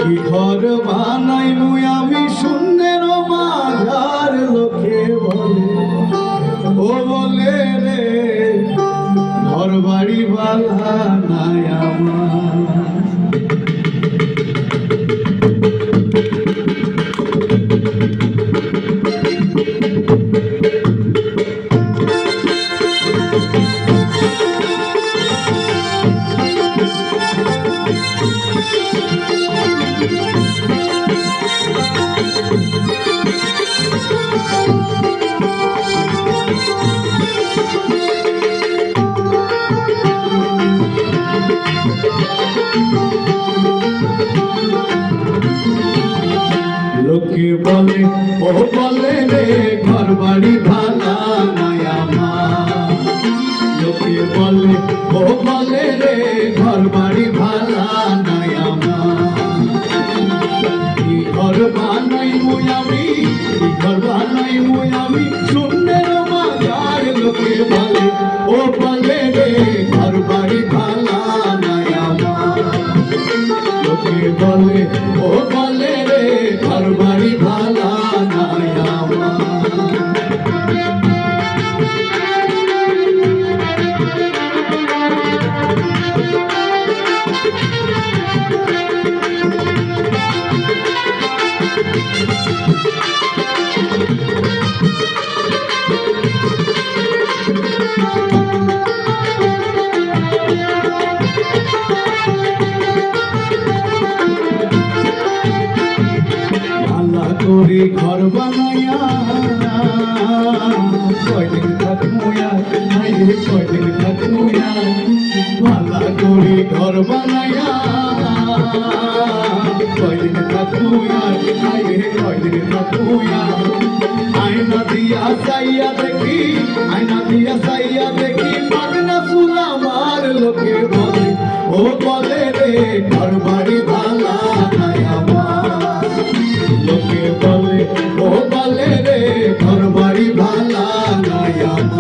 কি ঘর বানাই মুই আমি শূন্যের মাঝার লোকে বলে ও বলে রে ঘর বাড়ি বালা নাই আমার। লোকে বলে ও বলে রে ঘর বাড়ি ভালা নাই আমার। লোকে বলে ও বলে রে ঘর বাড়ি ভালা নাই আমার। কি ঘর বানাই মুই আমি, কি ঘর বানাই মুই আমি শূন্যের মাঝার লোকে বলে ও বলে রে ঘর বাড়ি ভালা নাই আমার। লোকে বলে ও বলে রে ঘর বাড়ি ভালা নাই আমার। করে ঘর বানাইয়া কয়দিন থাকমুয়া হাইরে কয়দিন থাকমুয়া। ভালা করে ঘর বানাইয়া কয়দিন থাকমুয়া হাইরে কয়দিন থাকমুয়া। আয়না দিয়া চাইয়া দেখি, আয়না দিয়া চাইয়া দেখি পাগনা চুলা আমার। লোকে বলে ও বলে রে ঘর বাড়ি ভালা নাই আমার। লোকে বলে ও বলে রে ঘর বাড়ি ভালা নাই আমার।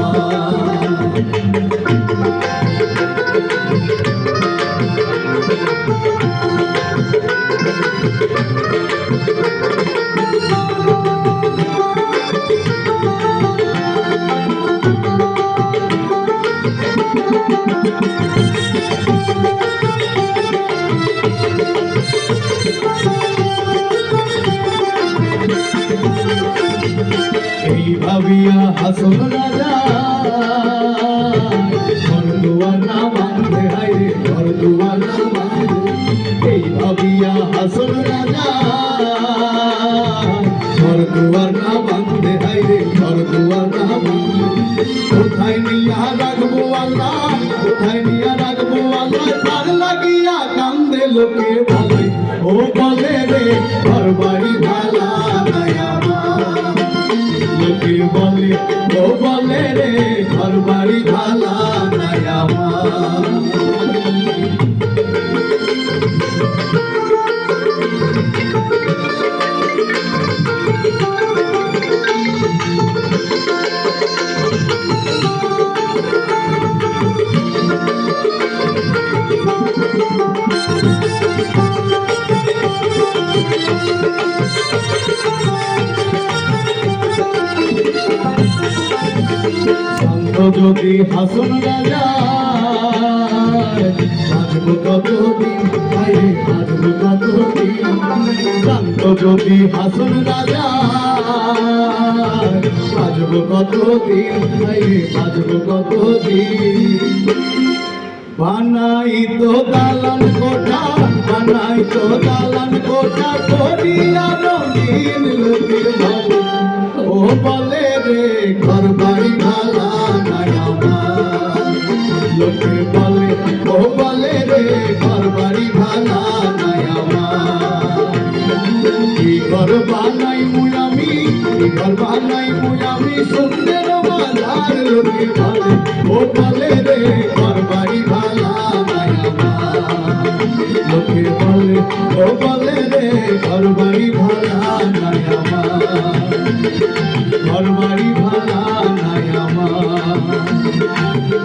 এই ভাবিয়া হাসন রাজা ঘর দুয়ার না বাঁধে হাইরে ঘর দুয়ার না বাঁধে। এই ভাবিয়া হাসন রাজা ঘর দুয়ার না বাঁধে হাইরে ঘর দুয়ার না বাঁধে। কোথায় নিয়া রাখবো আল্লাহ, কোথায় নিয়া রাখবো আল্লাহ তার লাগিয়া কান্দে। লোকে বলে ও বলে রে ঘর বাড়ি ভালা নাই আমার। লোকে বলে ও বলে রে ঘর বাড়ি ভালা নাই আমার। যদি হাসন রাজা বাঁচবো কতদিন ভাইরে বাঁচবো কতদিন। শান্ত যদি হাসন রাজা বাঁচবো কতদিন ভাইরে বাঁচবো কতদিন। বানাই তো দালান কোঠা, বানাই তো দালান কোঠা করিয়া রঙিন। লোকে বলে ও বলে রে ঘর বাড়ি ভালা নাই আমার। লোকে বলে ও বলে রে ঘর বাড়ি ভালা নাই আমার। কি ঘর বানাই মুই আমি, কি ঘর বানাই মুই আমি শূন্যের মাঝার। লোকে বলে ও বলে রে ঘর বাড়ি ভালা নাই আমার। লোকে বলে ও বলে রে ঘর বাড়ি ভালা নাই আমার। ঘর বাড়ি ভালা নাই আমার।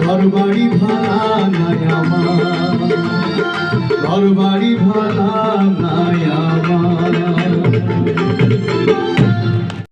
ঘর বাড়ি ভালা নাই আমার। ঘর বাড়ি ভাড়া নাই আর।